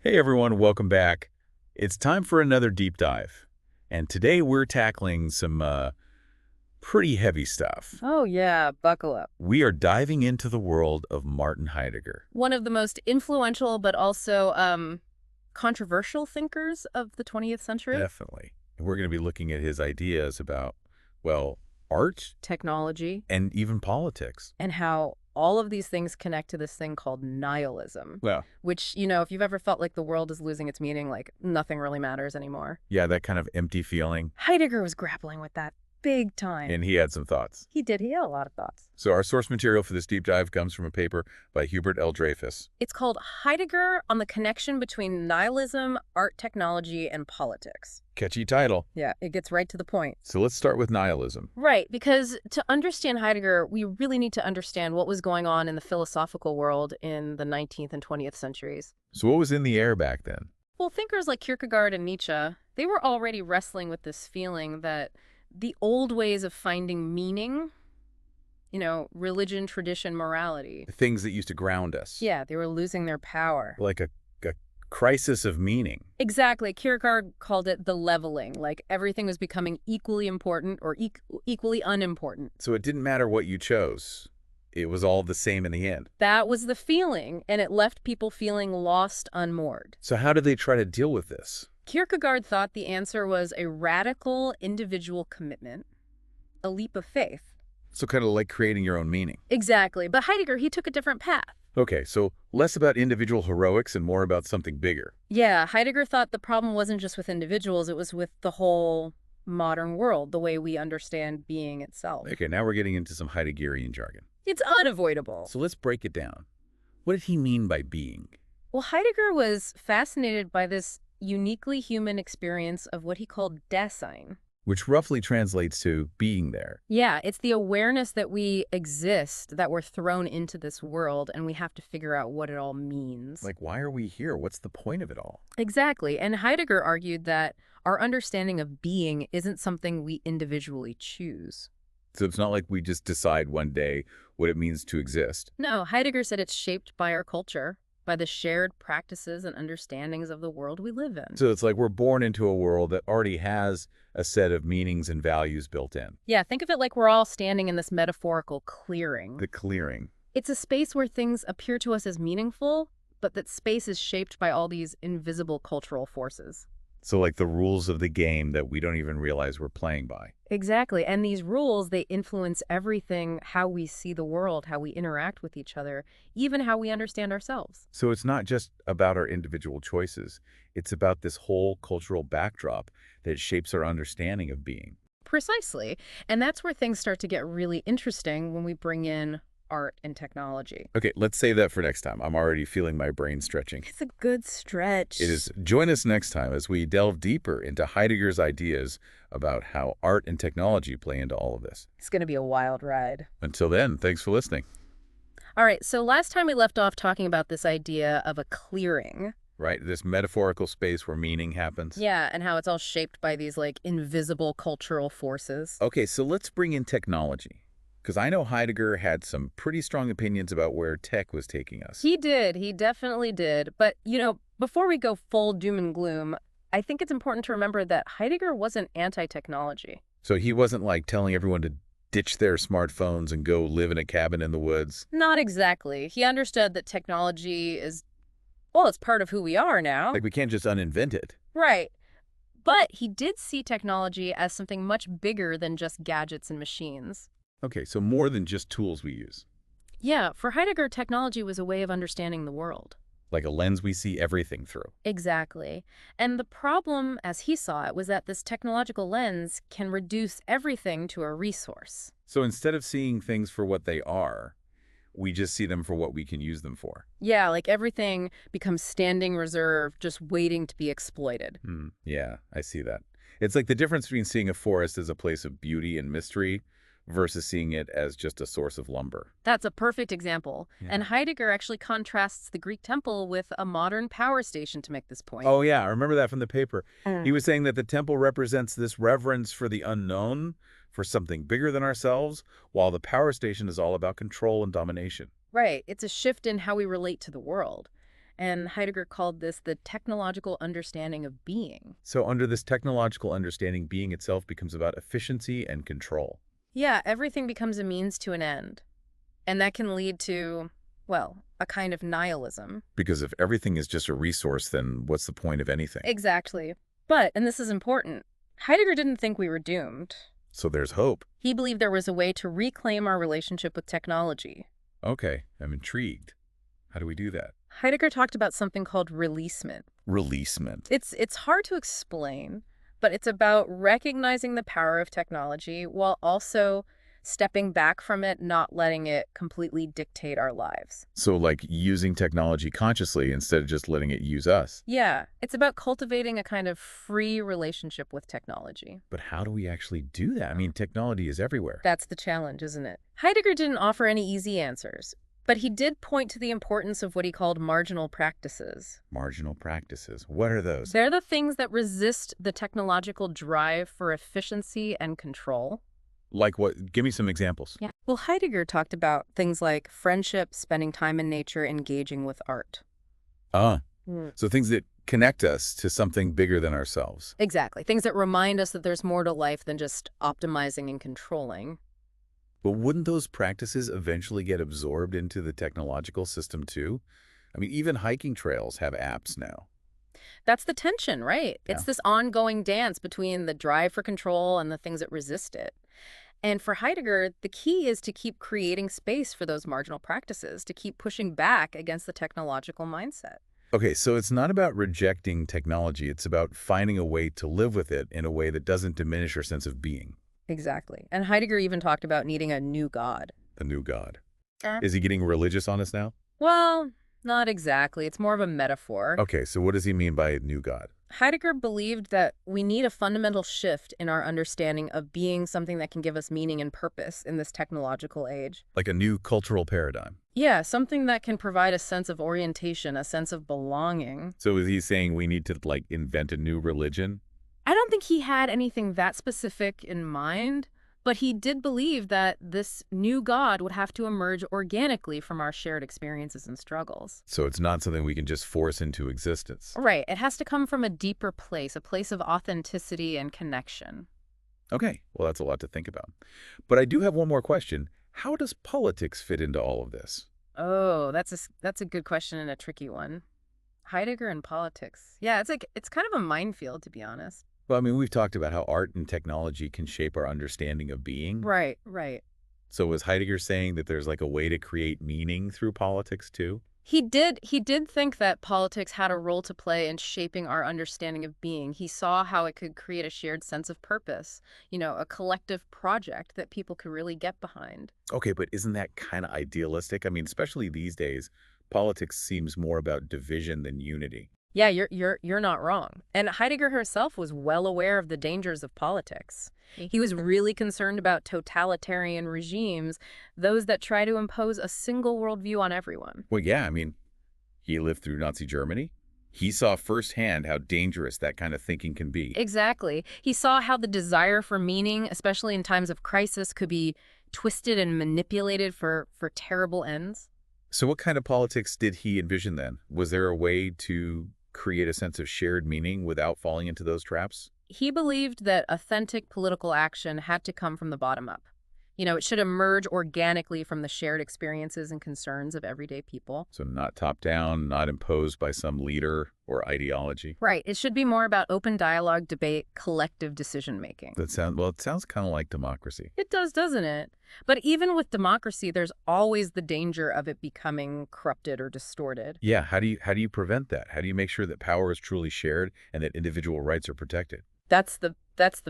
Hey everyone, welcome back. It's time for another deep dive. And today we're tackling some pretty heavy stuff. Oh, yeah, buckle up. We are diving into the world of Martin Heidegger. One of the most influential but also controversial thinkers of the 20th century. Definitely. And we're going to be looking at his ideas about, well, art Technology, and even politics. and how all of these things connect to this thing called nihilism, Well, which, if you've ever felt like the world is losing its meaning, like nothing really matters anymore. yeah, that kind of empty feeling. Heidegger was grappling with that big time. And he had some thoughts. He did. He had a lot of thoughts. So our source material for this deep dive comes from a paper by Hubert L. Dreyfus. It's called Heidegger on the Connection Between Nihilism, Art, Technology, and Politics. Catchy title. Yeah, it gets right to the point. So let's start with nihilism. Right, because to understand Heidegger, we really need to understand what was going on in the philosophical world in the 19th and 20th centuries. So what was in the air back then? Well, thinkers like Kierkegaard and Nietzsche, they were already wrestling with this feeling that the old ways of finding meaning, religion, tradition, morality, The things that used to ground us. yeah, they were losing their power. Like a crisis of meaning. Exactly. Kierkegaard called it the leveling, like everything was becoming equally important or equally unimportant. So it didn't matter what you chose. It was all the same in the end. That was the feeling, and it left people feeling lost, unmoored. So how did they try to deal with this? Kierkegaard thought the answer was a radical individual commitment, a leap of faith. So kind of like creating your own meaning. Exactly. But Heidegger, he took a different path. Okay, so less about individual heroics and more about something bigger. Yeah, Heidegger thought the problem wasn't just with individuals, it was with the whole modern world, the way we understand being itself. Okay, now we're getting into some Heideggerian jargon. It's unavoidable. So let's break it down. What did he mean by being? Well, Heidegger was fascinated by this uniquely human experience of what he called Dasein. Which roughly translates to being there. Yeah, it's the awareness that we exist, that we're thrown into this world, and we have to figure out what it all means. Like, why are we here? What's the point of it all? Exactly. And Heidegger argued that our understanding of being isn't something we individually choose. So it's not like we just decide one day what it means to exist. No, Heidegger said it's shaped by our culture, by the shared practices and understandings of the world we live in. So it's like we're born into a world that already has a set of meanings and values built in. Yeah, think of it like we're all standing in this metaphorical clearing. The clearing. It's a space where things appear to us as meaningful, but that space is shaped by all these invisible cultural forces. So like the rules of the game that we don't even realize we're playing by. Exactly. And these rules, they influence everything, how we see the world, how we interact with each other, even how we understand ourselves. So it's not just about our individual choices. It's about this whole cultural backdrop that shapes our understanding of being. Precisely. And that's where things start to get really interesting when we bring in art and technology. Okay, let's save that for next time. I'm already feeling my brain stretching. It's a good stretch. It is. Join us next time as we delve deeper into Heidegger's ideas about how art and technology play into all of this. It's going to be a wild ride. Until then, thanks for listening. All right, so last time we left off talking about this idea of a clearing. Right? This metaphorical space where meaning happens. Yeah, and how it's all shaped by these, invisible cultural forces. Okay, so let's bring in technology. Because I know Heidegger had some pretty strong opinions about where tech was taking us. He did. He definitely did. But, before we go full doom and gloom, I think it's important to remember that Heidegger wasn't anti-technology. So he wasn't like telling everyone to ditch their smartphones and go live in a cabin in the woods. Not exactly. He understood that technology is, well, it's part of who we are now. Like we can't just uninvent it. Right. But he did see technology as something much bigger than just gadgets and machines. Okay, so more than just tools we use. Yeah, for Heidegger, technology was a way of understanding the world. Like a lens we see everything through. Exactly. And the problem, as he saw it, was that this technological lens can reduce everything to a resource. So instead of seeing things for what they are, we just see them for what we can use them for. Yeah, like everything becomes standing reserve, just waiting to be exploited. Yeah, I see that. It's like the difference between seeing a forest as a place of beauty and mystery versus seeing it as just a source of lumber. That's a perfect example. Yeah. And Heidegger actually contrasts the Greek temple with a modern power station to make this point. Oh, yeah, I remember that from the paper. He was saying that the temple represents this reverence for the unknown, for something bigger than ourselves, while the power station is all about control and domination. Right. It's a shift in how we relate to the world. And Heidegger called this the technological understanding of being. So under this technological understanding, being itself becomes about efficiency and control. Yeah, everything becomes a means to an end. And that can lead to, well, a kind of nihilism. Because if everything is just a resource, then what's the point of anything? Exactly. But, and this is important, Heidegger didn't think we were doomed. So there's hope. He believed there was a way to reclaim our relationship with technology. Okay, I'm intrigued. How do we do that? Heidegger talked about something called releasement. Releasement. It's hard to explain, but it's about recognizing the power of technology while also stepping back from it, not letting it completely dictate our lives. So like using technology consciously instead of just letting it use us. Yeah, it's about cultivating a kind of free relationship with technology. But how do we actually do that? I mean, technology is everywhere. That's the challenge, isn't it? Heidegger didn't offer any easy answers, but he did point to the importance of what he called marginal practices. Marginal practices. What are those? They're the things that resist the technological drive for efficiency and control. Like what? Give me some examples. Yeah. Well, Heidegger talked about things like friendship, spending time in nature, engaging with art. So things that connect us to something bigger than ourselves. Exactly. Things that remind us that there's more to life than just optimizing and controlling. But wouldn't those practices eventually get absorbed into the technological system too? I mean, even hiking trails have apps now. That's the tension, right? Yeah. It's this ongoing dance between the drive for control and the things that resist it. And for Heidegger, the key is to keep creating space for those marginal practices, to keep pushing back against the technological mindset. Okay, so it's not about rejecting technology. It's about finding a way to live with it in a way that doesn't diminish our sense of being. Exactly. And Heidegger even talked about needing a new God. A new God. Is he getting religious on us now? Well, not exactly. It's more of a metaphor. Okay, so what does he mean by new God? Heidegger believed that we need a fundamental shift in our understanding of being something that can give us meaning and purpose in this technological age. Like a new cultural paradigm. Yeah, something that can provide a sense of orientation, a sense of belonging. So is he saying we need to, like, invent a new religion? I don't think he had anything that specific in mind, but he did believe that this new God would have to emerge organically from our shared experiences and struggles. So it's not something we can just force into existence. Right. It has to come from a deeper place, a place of authenticity and connection. Okay, well, that's a lot to think about. But I do have one more question. How does politics fit into all of this? Oh, that's a good question and a tricky one. Heidegger and politics. Yeah, it's kind of a minefield, to be honest. Well, I mean, we've talked about how art and technology can shape our understanding of being. Right, right. So was Heidegger saying that there's like a way to create meaning through politics too? He did think that politics had a role to play in shaping our understanding of being. He saw how it could create a shared sense of purpose, a collective project that people could really get behind. Okay, but isn't that kind of idealistic? I mean, especially these days, politics seems more about division than unity. Yeah, you're not wrong. And Heidegger herself was well aware of the dangers of politics. He was really concerned about totalitarian regimes, those that try to impose a single worldview on everyone. Well, yeah, I mean, he lived through Nazi Germany. He saw firsthand how dangerous that kind of thinking can be. Exactly. He saw how the desire for meaning, especially in times of crisis, could be twisted and manipulated for terrible ends. So what kind of politics did he envision then? Was there a way to create a sense of shared meaning without falling into those traps? He believed that authentic political action had to come from the bottom up. It should emerge organically from the shared experiences and concerns of everyday people. So not top-down, not imposed by some leader or ideology. Right. It should be more about open dialogue, debate, collective decision-making. It sounds kind of like democracy. It does, doesn't it? But even with democracy, there's always the danger of it becoming corrupted or distorted. Yeah, how do you prevent that? How do you make sure that power is truly shared and that individual rights are protected? That's the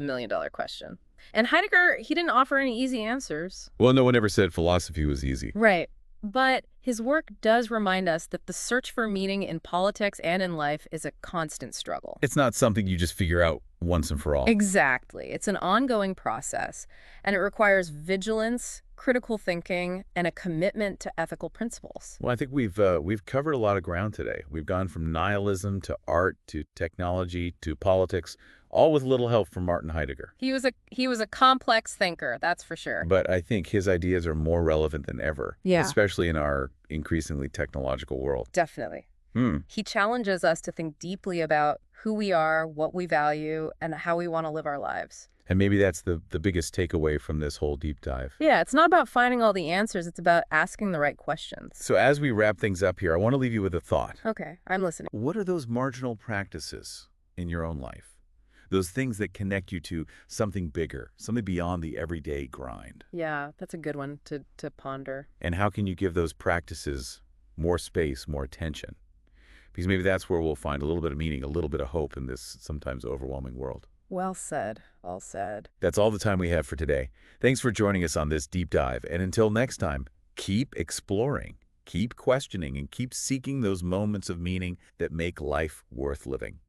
million-dollar question. And Heidegger, he didn't offer any easy answers. Well, no one ever said philosophy was easy. Right. But his work does remind us that the search for meaning in politics and in life is a constant struggle. It's not something you just figure out once and for all. Exactly. It's an ongoing process, and it requires vigilance, critical thinking, and a commitment to ethical principles. Well, I think we've covered a lot of ground today. We've gone from nihilism to art to technology to politics, all with little help from Martin Heidegger. He was a complex thinker, that's for sure. But I think his ideas are more relevant than ever, Yeah. especially in our increasingly technological world. Definitely. Hmm. He challenges us to think deeply about who we are, what we value, and how we want to live our lives. And maybe that's the biggest takeaway from this whole deep dive. Yeah, it's not about finding all the answers, it's about asking the right questions. So as we wrap things up here, I want to leave you with a thought. Okay, I'm listening. What are those marginal practices in your own life? Those things that connect you to something bigger, something beyond the everyday grind. Yeah, that's a good one to ponder. And how can you give those practices more space, more attention? Because maybe that's where we'll find a little bit of meaning, a little bit of hope in this sometimes overwhelming world. Well said. All said. That's all the time we have for today. Thanks for joining us on this deep dive. And until next time, keep exploring, keep questioning, and keep seeking those moments of meaning that make life worth living.